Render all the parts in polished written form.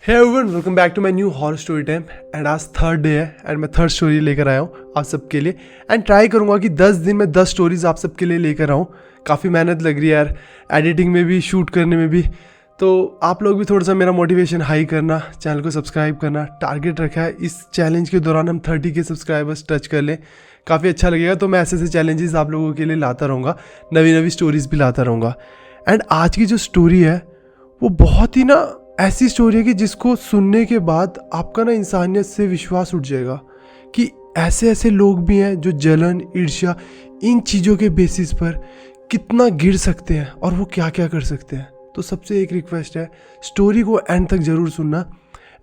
Hey everyone, welcome back to my new horror story time. And आज third day है and मैं third story लेकर आया हूँ आप सबके लिए। एंड ट्राई करूँगा कि 10 दिन में 10 स्टोरीज आप सबके लिए लेकर आऊँ। काफ़ी मेहनत लग रही है यार, एडिटिंग में भी, शूट करने में भी। तो आप लोग भी थोड़ा सा मेरा मोटिवेशन हाई करना, चैनल को सब्सक्राइब करना। टारगेट रखा है इस चैलेंज के दौरान हम 30 के सब्सक्राइबर्स टच कर लें, काफ़ी अच्छा लगेगा। तो मैं ऐसे ऐसे चैलेंजेस आप लोगों के लिए लाता रहूँगा, नवी नवी स्टोरीज भी लाता रहूँगा। एंड आज की जो स्टोरी है वो बहुत ही ना ऐसी स्टोरी है कि जिसको सुनने के बाद आपका ना इंसानियत से विश्वास उठ जाएगा कि ऐसे ऐसे लोग भी हैं जो जलन, ईर्ष्या, इन चीज़ों के बेसिस पर कितना गिर सकते हैं और वो क्या क्या कर सकते हैं। तो सबसे एक रिक्वेस्ट है, स्टोरी को एंड तक ज़रूर सुनना।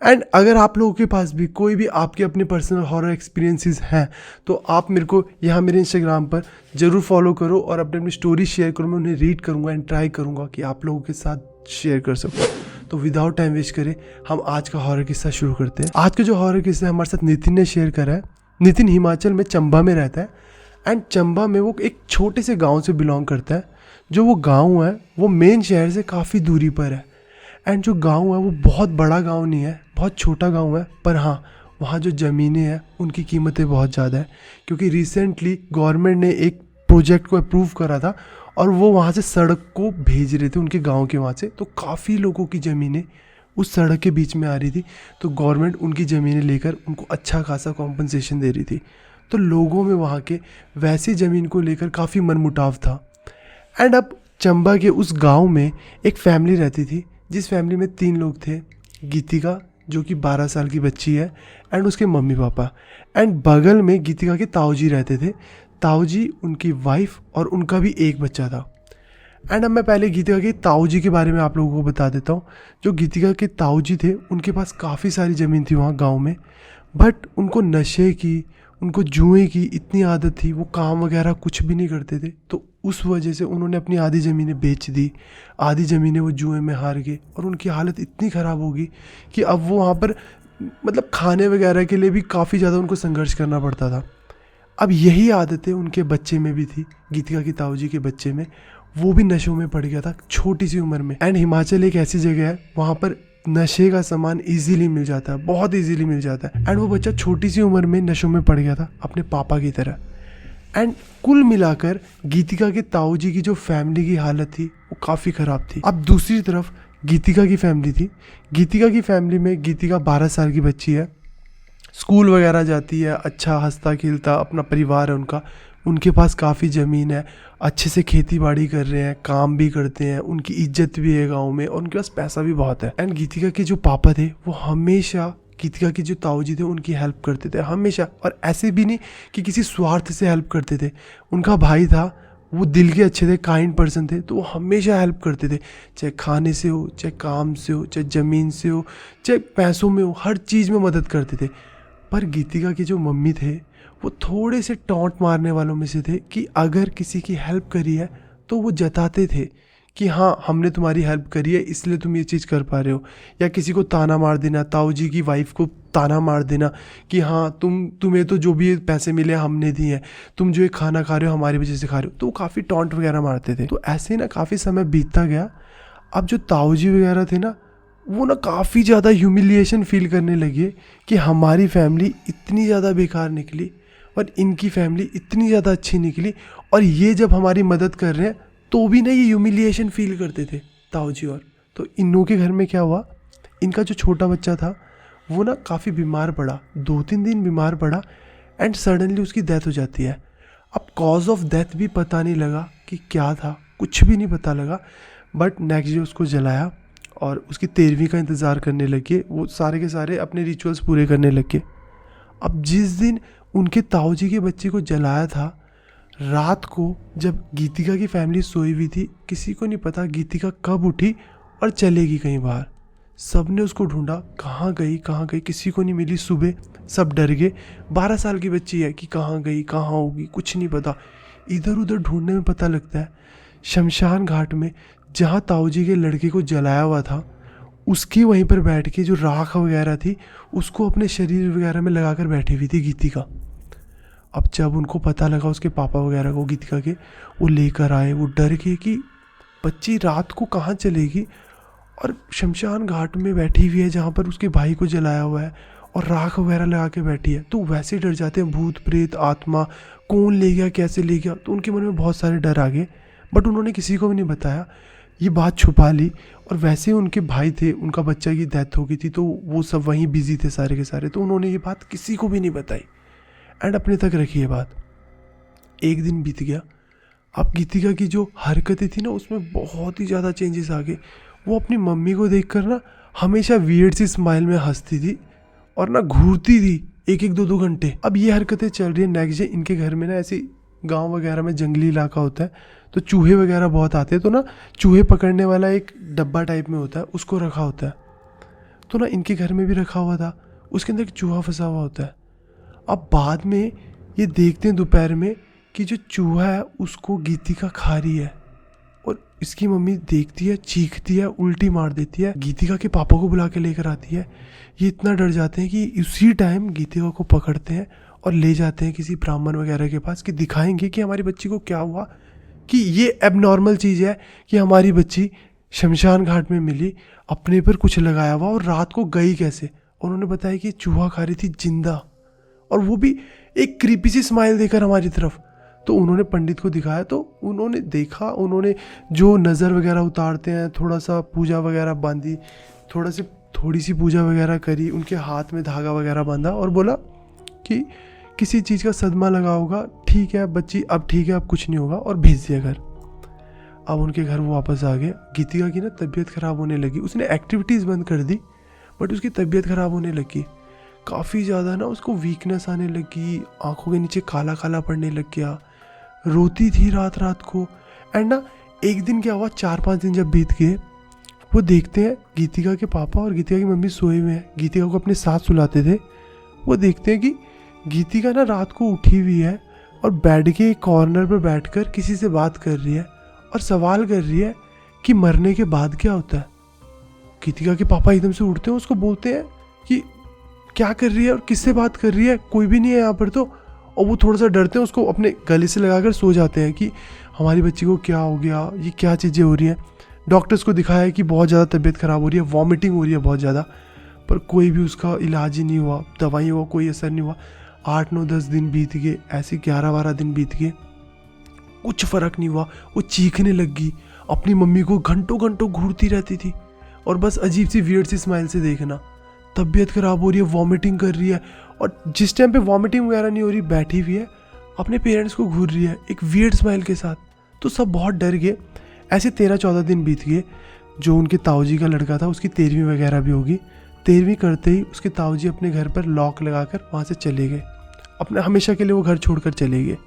एंड अगर आप लोगों के पास भी कोई भी आपके अपने पर्सनल हॉरर एक्सपीरियंसेस हैं तो आप मेरे को यहाँ मेरे इंस्टाग्राम पर ज़रूर फॉलो करो और अपनी अपनी स्टोरी शेयर करो। मैं उन्हें रीड करूँगा एंड ट्राई करूँगा कि आप लोगों के साथ शेयर कर सकूँ। तो विदाउट टाइम वेस्ट करें हम आज का हॉरर किस्सा शुरू करते हैं। आज का जो हॉरर किस्सा है हमारे साथ नितिन ने शेयर करा है। नितिन हिमाचल में चंबा में रहता है एंड चंबा में वो एक छोटे से गाँव से बिलोंग करता है। जो वो गाँव है वो मेन शहर से काफ़ी दूरी पर है। एंड जो गांव है वो बहुत बड़ा गांव नहीं है, बहुत छोटा गांव है। पर हाँ, वहाँ जो ज़मीनें हैं उनकी कीमतें बहुत ज़्यादा है, क्योंकि रिसेंटली गवर्नमेंट ने एक प्रोजेक्ट को अप्रूव करा था और वो वहाँ से सड़क को भेज रहे थे उनके गांव के वहाँ से। तो काफ़ी लोगों की ज़मीनें उस सड़क के बीच में आ रही थी। तो गवर्नमेंट उनकी ज़मीनें लेकर उनको अच्छा खासा कॉम्पनसेशन दे रही थी। तो लोगों में वहाँ के वैसी ज़मीन को लेकर काफ़ी मनमुटाव था। एंड अब चंबा के उस गाँव में एक फैमिली रहती थी, जिस फैमिली में 3 लोग थे। गीतिका जो कि 12 साल की बच्ची है एंड उसके मम्मी पापा। एंड बगल में गीतिका के ताऊजी रहते थे। ताऊजी, उनकी वाइफ और उनका भी एक बच्चा था। एंड अब मैं पहले गीतिका के ताऊजी के बारे में आप लोगों को बता देता हूँ। जो गीतिका के ताऊजी थे उनके पास काफ़ी सारी ज़मीन थी वहाँ गाँव में, बट उनको नशे की, उनको जुए की इतनी आदत थी, वो काम वगैरह कुछ भी नहीं करते थे। तो उस वजह से उन्होंने अपनी आधी ज़मीनें बेच दी, आधी ज़मीनें वो जुए में हार गए और उनकी हालत इतनी ख़राब होगी कि अब वो वहाँ पर मतलब खाने वगैरह के लिए भी काफ़ी ज़्यादा उनको संघर्ष करना पड़ता था। अब यही आदतें उनके बच्चे में भी थी, गीतिका की ताऊजी के बच्चे में। वो भी नशों में पड़ गया था छोटी सी उम्र में। एंड हिमाचल एक ऐसी जगह है वहाँ पर नशे का सामान इजीली मिल जाता है, बहुत इजीली मिल जाता है। एंड वो बच्चा छोटी सी उम्र में नशों में पड़ गया था अपने पापा की तरह। एंड कुल मिलाकर गीतिका के ताऊजी की जो फैमिली की हालत थी वो काफ़ी ख़राब थी। अब दूसरी तरफ गीतिका की फैमिली थी। गीतिका की फैमिली में गीतिका 12 साल की बच्ची है, स्कूल वगैरह जाती है, अच्छा हंसता खेलता अपना परिवार है उनका। उनके पास काफ़ी ज़मीन है, अच्छे से खेती बाड़ी कर रहे हैं, काम भी करते हैं, उनकी इज्जत भी है गांव में और उनके पास पैसा भी बहुत है। एंड गीतिका के जो पापा थे वो हमेशा गीतिका के जो ताऊजी थे उनकी हेल्प करते थे हमेशा। और ऐसे भी नहीं कि किसी स्वार्थ से हेल्प करते थे। उनका भाई था, वो दिल के अच्छे थे, काइंड पर्सन थे, तो वो हमेशा हेल्प करते थे। चाहे खाने से हो, चाहे काम से हो, चाहे ज़मीन से हो, चाहे पैसों में हो, हर चीज़ में मदद करते थे। पर गीतिका के जो मम्मी थे वो थोड़े से टॉन्ट मारने वालों में से थे कि अगर किसी की हेल्प करी है तो वो जताते थे कि हाँ हमने तुम्हारी हेल्प करी है इसलिए तुम ये चीज़ कर पा रहे हो। या किसी को ताना मार देना, ताऊजी की वाइफ को ताना मार देना कि हाँ तुम्हें तो जो भी पैसे मिले हमने दिए हैं, तुम जो ये खाना खा रहे हो हमारी वजह से खा रहे हो। तो वो काफ़ी टॉन्ट वगैरह मारते थे। तो ऐसे ही ना काफ़ी समय बीतता गया। अब जो ताऊजी वगैरह थे ना वो ना काफ़ी ज़्यादा ह्यूमिलिएशन फील करने लगे कि हमारी फैमिली इतनी ज़्यादा बेकार निकली और इनकी फैमिली इतनी ज़्यादा अच्छी निकली, और ये जब हमारी मदद कर रहे हैं तो भी ना ये ह्यूमिलिएशन फील करते थे ताऊजी। और तो इनों के घर में क्या हुआ, इनका जो छोटा बच्चा था वो ना काफ़ी बीमार पड़ा, 2-3 दिन बीमार पड़ा एंड सडनली उसकी डेथ हो जाती है। अब कॉज ऑफ डेथ भी पता नहीं लगा कि क्या था, कुछ भी नहीं पता लगा। बट नेक्स्ट डे उसको जलाया और उसकी 13वीं का इंतज़ार करने लगे। वो सारे के सारे अपने रिचुअल्स पूरे करने लगे। अब जिस दिन उनके ताऊजी के बच्चे को जलाया था, रात को जब गीतिका की फैमिली सोई हुई थी, किसी को नहीं पता गीतिका कब उठी और चलेगी कहीं बाहर। सब ने उसको ढूंढा, कहाँ गई, किसी को नहीं मिली। सुबह सब डर गए, 12 साल की बच्ची है कि कहाँ गई, कहाँ होगी, कुछ नहीं पता। इधर उधर ढूंढने में पता लगता है शमशान घाट में जहाँ ताऊजी के लड़के को जलाया हुआ था, उसके वहीं पर बैठ के जो राख वगैरह थी उसको अपने शरीर वगैरह में लगा कर बैठी हुई थी गीतिका। अब जब उनको पता लगा उसके पापा वगैरह को गीतिका के, वो लेकर आए। वो डर गए कि बच्ची रात को कहाँ चलेगी और शमशान घाट में बैठी हुई है जहाँ पर उसके भाई को जलाया हुआ है और राख वगैरह लगा के बैठी है। तो वैसे डर जाते हैं, भूत प्रेत आत्मा कौन ले गया कैसे ले गया, तो उनके मन में बहुत सारे डर आ गए। बट उन्होंने किसी को भी नहीं बताया, ये बात छुपा ली। और वैसे उनके भाई थे, उनका बच्चा की डेथ हो गई थी, तो वो सब वहीं बिजी थे सारे के सारे, तो उन्होंने ये बात किसी को भी नहीं बताई एंड अपने तक रखी ये बात। एक दिन बीत गया। अब गीतिका की जो हरकतें थी ना उसमें बहुत ही ज़्यादा चेंजेस आ गए। वो अपनी मम्मी को देखकर ना हमेशा वियर्ड सी स्माइल में हंसती थी और ना घूरती थी 1-2 घंटे। अब ये हरकतें चल रही है। नेक्स्ट डे इनके घर में ना ऐसी गांव वगैरह में जंगली इलाका होता है, तो चूहे वगैरह बहुत आते हैं, तो ना चूहे पकड़ने वाला एक डब्बा टाइप में होता है, उसको रखा होता है। तो ना इनके घर में भी रखा हुआ था, उसके अंदर एक चूहा फंसा हुआ होता है। अब बाद में ये देखते हैं दोपहर में कि जो चूहा है उसको गीतिका खा रही है और इसकी मम्मी देखती है, चीखती है, उल्टी मार देती है, गीतिका के पापा को बुला के लेकर आती है। ये इतना डर जाते हैं कि उसी टाइम गीतिका को पकड़ते हैं और ले जाते हैं किसी ब्राह्मण वगैरह के पास कि दिखाएंगे कि हमारी बच्ची को क्या हुआ, कि ये एबनॉर्मल चीज़ है कि हमारी बच्ची शमशान घाट में मिली, अपने पर कुछ लगाया हुआ और रात को गई कैसे। उन्होंने बताया कि चूहा खा रही थी जिंदा, और वो भी एक क्रीपी सी स्माइल देकर हमारी तरफ। तो उन्होंने पंडित को दिखाया, तो उन्होंने देखा, उन्होंने जो नज़र वगैरह उतारते हैं, थोड़ा सा पूजा वगैरह बांधी, थोड़ी सी पूजा वगैरह करी, उनके हाथ में धागा वगैरह बांधा और बोला कि किसी चीज़ का सदमा लगा होगा, ठीक है बच्ची अब ठीक है, अब कुछ नहीं होगा, और भेज दिया घर। अब उनके घर वो वापस आ गए। गीतिका की ना तबीयत ख़राब होने लगी, उसने एक्टिविटीज़ बंद कर दी बट उसकी तबीयत ख़राब होने लगी, काफ़ी ज़्यादा ना उसको वीकनेस आने लगी, आंखों के नीचे काला काला पड़ने लग गया, रोती थी रात रात को। एंड ना एक दिन क्या हुआ, 4-5 दिन जब बीत गए, वो देखते हैं गीतिका के पापा और गीतिका की मम्मी सोए हुए हैं, गीतिका को अपने साथ सुलाते थे। वो देखते हैं कि गीतिका ना रात को उठी हुई है और बेड के एक कॉर्नर पर बैठकर किसी से बात कर रही है और सवाल कर रही है कि मरने के बाद क्या होता है। गीतिका के पापा एकदम से उठते हैं, उसको बोलते हैं कि क्या कर रही है और किससे बात कर रही है, कोई भी नहीं है यहाँ पर तो। और वो थोड़ा सा डरते हैं, उसको अपने गले से लगाकर सो जाते हैं कि हमारी बच्ची को क्या हो गया, ये क्या चीज़ें हो रही हैं। डॉक्टर्स को दिखाया कि बहुत ज़्यादा तबीयत ख़राब हो रही है, वॉमिटिंग हो रही है बहुत ज़्यादा, पर कोई भी उसका इलाज ही नहीं हुआ, दवाइयों का कोई असर नहीं हुआ। 8-9-10 दिन बीत गए, ऐसे 11-12 दिन बीत गए, कुछ फ़र्क नहीं हुआ। वो चीखने लगी, अपनी मम्मी को घंटों घंटों घूरती रहती थी और बस अजीब सी वियर्ड सी स्माइल से देखना। तबीयत ख़राब हो रही है, वॉमिटिंग कर रही है, और जिस टाइम पे वॉमिटिंग वगैरह नहीं हो रही, बैठी हुई है, अपने पेरेंट्स को घूर रही है एक वियर्ड स्माइल के साथ। तो सब बहुत डर गए। ऐसे 13-14 दिन बीत गए। जो उनके ताऊजी का लड़का था उसकी 13वीं वगैरह भी होगी। 13वीं करते ही उसके ताऊजी अपने घर पर लॉक लगाकर वहाँ से चले गए, अपने हमेशा के लिए वो घर छोड़कर चले गए।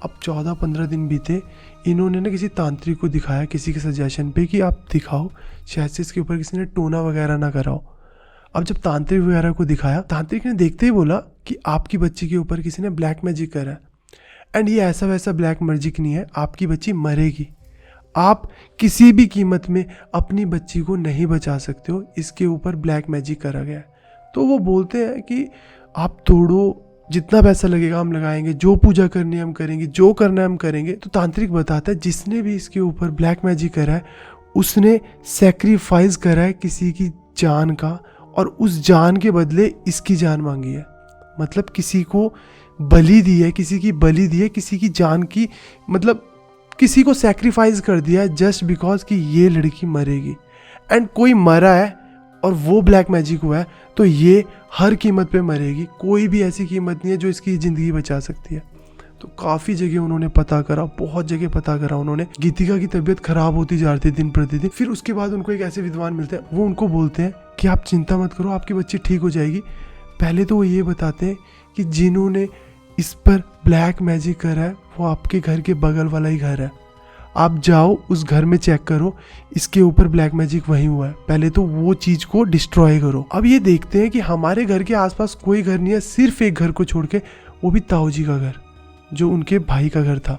अब 14-15 दिन बीते। इन्होंने ना किसी तांत्रिक को दिखाया, किसी के सजेशन पे, कि आप दिखाओ, शायद से इसके ऊपर किसी ने टोना वगैरह ना कराओ। अब जब तांत्रिक वगैरह को दिखाया, तांत्रिक ने देखते ही बोला कि आपकी बच्ची के ऊपर किसी ने ब्लैक मैजिक करा है, एंड ये ऐसा वैसा ब्लैक मैजिक नहीं है, आपकी बच्ची मरेगी, आप किसी भी कीमत में अपनी बच्ची को नहीं बचा सकते हो, इसके ऊपर ब्लैक मैजिक करा गया है। तो वो बोलते हैं कि आप तोड़ो, जितना पैसा लगेगा हम लगाएंगे, जो पूजा करनी है हम करेंगे, जो करना है हम करेंगे। तो तांत्रिक बताता है जिसने भी इसके ऊपर ब्लैक मैजिक करा है उसने सेक्रीफाइस करा है किसी की जान का, और उस जान के बदले इसकी जान मांगी है। मतलब किसी को बलि दी है, किसी की बलि दी है, किसी की जान की, मतलब किसी को सेक्रीफाइस कर दिया है जस्ट बिकॉज कि ये लड़की मरेगी। एंड कोई मरा है और वो ब्लैक मैजिक हुआ है तो ये हर कीमत पे मरेगी, कोई भी ऐसी कीमत नहीं है जो इसकी ज़िंदगी बचा सकती है। तो काफ़ी जगह उन्होंने पता करा, बहुत जगह पता करा उन्होंने। गीतिका की तबीयत खराब होती जा रही थी दिन प्रतिदिन। फिर उसके बाद उनको एक ऐसे विद्वान मिलते हैं, वो उनको बोलते हैं कि आप चिंता मत करो, आपकी बच्ची ठीक हो जाएगी। पहले तो वो ये बताते हैं कि जिन्होंने इस पर ब्लैक मैजिक करा है वो आपके घर के बगल वाला ही घर है, आप जाओ उस घर में चेक करो, इसके ऊपर ब्लैक मैजिक वहीं हुआ है, पहले तो वो चीज़ को डिस्ट्रॉय करो। अब ये देखते हैं कि हमारे घर के आसपास कोई घर नहीं है, सिर्फ एक घर को छोड़ के, वो भी ताऊ जी का घर, जो उनके भाई का घर था।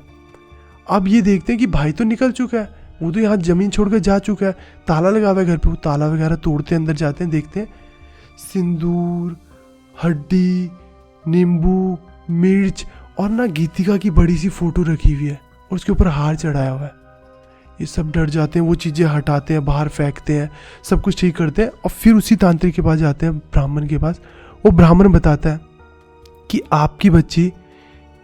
अब ये देखते हैं कि भाई तो निकल चुका है, वो तो यहाँ ज़मीन छोड़कर जा चुका है, ताला लगा हुआ है घर पे। वो ताला वगैरह तोड़ते अंदर जाते हैं, देखते हैं सिंदूर, हड्डी, नींबू, मिर्च और ना गीतिका की बड़ी सी फोटो रखी हुई है और उसके ऊपर हार चढ़ाया हुआ है। ये सब डर जाते हैं, वो चीज़ें हटाते हैं, बाहर फेंकते हैं, सब कुछ ठीक करते हैं। और फिर उसी तांत्रिक के पास जाते हैं, ब्राह्मण के पास। वो ब्राह्मण बताता है कि आपकी बच्ची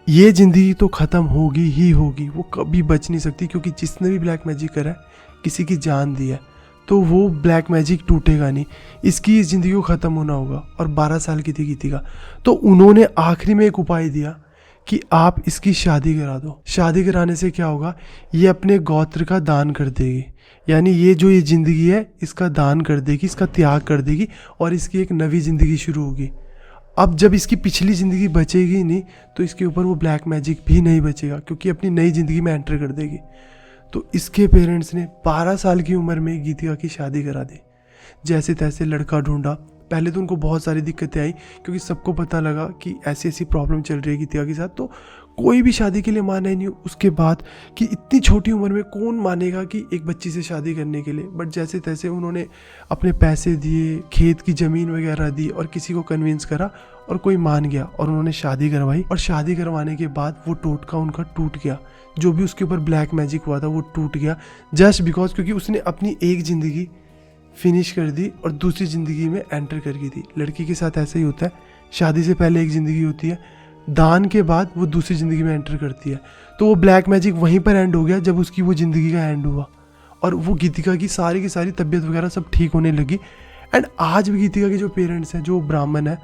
ये ज़िंदगी तो ख़त्म होगी ही होगी, वो कभी बच नहीं सकती, क्योंकि जिसने भी ब्लैक मैजिक करा है, किसी की जान दी है, तो वो ब्लैक मैजिक टूटेगा नहीं, इसकी इस ज़िंदगी को ख़त्म होना होगा। और 12 साल की थी गीतिका। तो उन्होंने आखिरी में एक उपाय दिया कि आप इसकी शादी करा दो। शादी कराने से क्या होगा, ये अपने गोत्र का दान कर देगी, यानी ये जो ये ज़िंदगी है इसका दान कर देगी, इसका त्याग कर देगी, और इसकी एक नवी ज़िंदगी शुरू होगी। अब जब इसकी पिछली ज़िंदगी बचेगी नहीं, तो इसके ऊपर वो ब्लैक मैजिक भी नहीं बचेगा, क्योंकि अपनी नई ज़िंदगी में एंटर कर देगी। तो इसके पेरेंट्स ने 12 साल की उम्र में गीतिका की शादी करा दी। जैसे तैसे लड़का ढूंढा। पहले तो उनको बहुत सारी दिक्कतें आई, क्योंकि सबको पता लगा कि ऐसी ऐसी प्रॉब्लम चल रही है गीतिका के साथ, तो कोई भी शादी के लिए माना ही नहीं। उसके बाद कि इतनी छोटी उम्र में कौन मानेगा कि एक बच्ची से शादी करने के लिए। बट जैसे तैसे उन्होंने अपने पैसे दिए, खेत की ज़मीन वगैरह दी, और किसी को कन्विंस करा, और कोई मान गया, और उन्होंने शादी करवाई। और शादी करवाने के बाद वो टोटका उनका टूट गया, जो भी उसके ऊपर ब्लैक मैजिक हुआ था वो टूट गया, जस्ट बिकॉज क्योंकि उसने अपनी एक ज़िंदगी फिनिश कर दी और दूसरी ज़िंदगी में एंटर कर गई थी। लड़की के साथ ऐसा ही होता है, शादी से पहले एक ज़िंदगी होती है, दान के बाद वो दूसरी ज़िंदगी में एंटर करती है। तो वो ब्लैक मैजिक वहीं पर एंड हो गया जब उसकी वो ज़िंदगी का एंड हुआ, और वो गीतिका की सारी तबीयत वगैरह सब ठीक होने लगी। एंड आज भी गीतिका के जो पेरेंट्स हैं, जो ब्राह्मण है,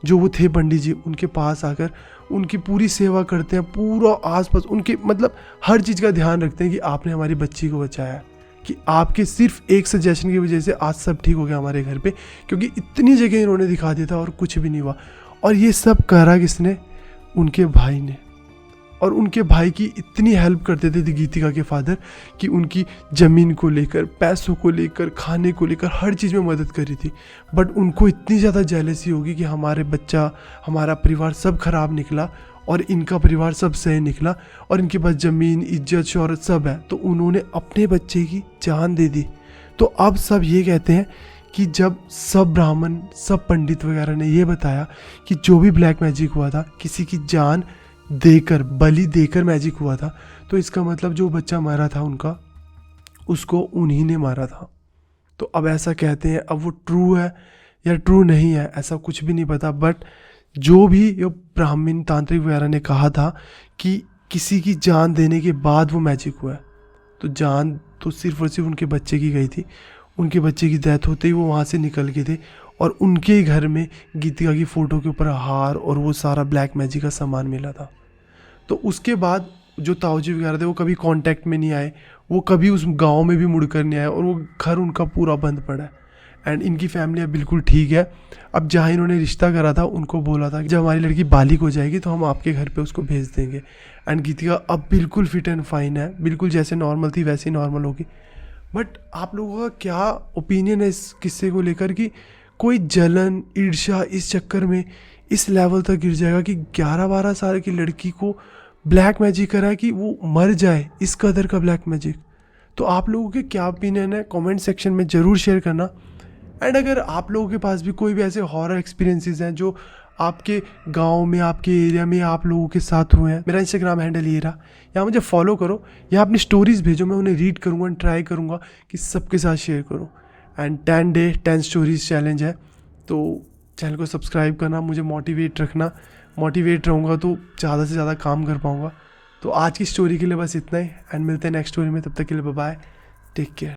जो वो थे पंडित जी, उनके पास आकर उनकी पूरी सेवा करते हैं, पूरा आसपास उनके मतलब हर चीज़ का ध्यान रखते हैं कि आपने हमारी बच्ची को बचाया, कि आपके सिर्फ एक सजेशन की वजह से आज सब ठीक हो गया हमारे घर पे, क्योंकि इतनी जगह इन्होंने दिखा दिया था और कुछ भी नहीं हुआ। और ये सब करा किसने? उनके भाई ने। और उनके भाई की इतनी हेल्प करते थे गीतिका के फादर, कि उनकी ज़मीन को लेकर, पैसों को लेकर, खाने को लेकर हर चीज़ में मदद करी थी। बट उनको इतनी ज़्यादा जेलसी होगी कि हमारे बच्चा, हमारा परिवार सब खराब निकला, और इनका परिवार सब सही निकला, और इनके पास ज़मीन, इज्जत, शौहरत सब है, तो उन्होंने अपने बच्चे की जान दे दी। तो अब सब ये कहते हैं कि जब सब ब्राह्मण, सब पंडित वगैरह ने ये बताया कि जो भी ब्लैक मैजिक हुआ था, किसी की जान देकर, बलि देकर मैजिक हुआ था, तो इसका मतलब जो बच्चा मरा था उनका, उसको उन्हीं ने मारा था। तो अब ऐसा कहते हैं। अब वो ट्रू है या ट्रू नहीं है ऐसा कुछ भी नहीं पता, बट जो भी ये ब्राह्मण तांत्रिक वगैरह ने कहा था कि किसी की जान देने के बाद वो मैजिक हुआ है, तो जान तो सिर्फ और सिर्फ उनके बच्चे की गई थी। उनके बच्चे की डेथ होते ही वो वहाँ से निकल गए थे, और उनके ही घर में गीतिका की फ़ोटो के ऊपर हार और वो सारा ब्लैक मैजिक का सामान मिला था। तो उसके बाद जो ताऊजी वगैरह थे वो कभी कांटेक्ट में नहीं आए, वो कभी उस गांव में भी मुड़कर नहीं आए, और वो घर उनका पूरा बंद पड़ा है। एंड इनकी फैमिली अब बिल्कुल ठीक है। अब जहाँ इन्होंने रिश्ता करा था उनको बोला था कि जब हमारी लड़की बालिग हो जाएगी तो हम आपके घर पे उसको भेज देंगे। एंड गीतिका अब बिल्कुल फिट एंड फाइन है, बिल्कुल जैसे नॉर्मल थी वैसे ही नॉर्मल होगी। बट आप लोगों का क्या ओपिनियन है इस किस्से को लेकर, कि कोई जलन, ईर्ष्या इस चक्कर में इस लेवल तक गिर जाएगा कि 11-12 साल की लड़की को ब्लैक मैजिक करा है कि वो मर जाए, इस कदर का ब्लैक मैजिक? तो आप लोगों के क्या ओपिनियन है कमेंट सेक्शन में ज़रूर शेयर करना। एंड अगर आप लोगों के पास भी कोई भी ऐसे हॉरर एक्सपीरियंसेस हैं जो आपके गांव में, आपके एरिया में आप लोगों के साथ हुए हैं, मेरा इंस्टाग्राम हैंडल ये रहा, या मुझे फॉलो करो, या अपनी स्टोरीज़ भेजो, मैं उन्हें रीड करूँगा एंड ट्राई करूँगा कि सबके साथ शेयर करूँ। एंड 10 डे 10 स्टोरीज चैलेंज है, तो चैनल को सब्सक्राइब करना, मुझे मोटिवेट रखना। मोटिवेट रहूँगा तो ज़्यादा से ज़्यादा काम कर पाऊँगा। तो आज की स्टोरी के लिए बस इतना ही, एंड मिलते हैं नेक्स्ट स्टोरी में। तब तक के लिए बाय बाय, टेक केयर।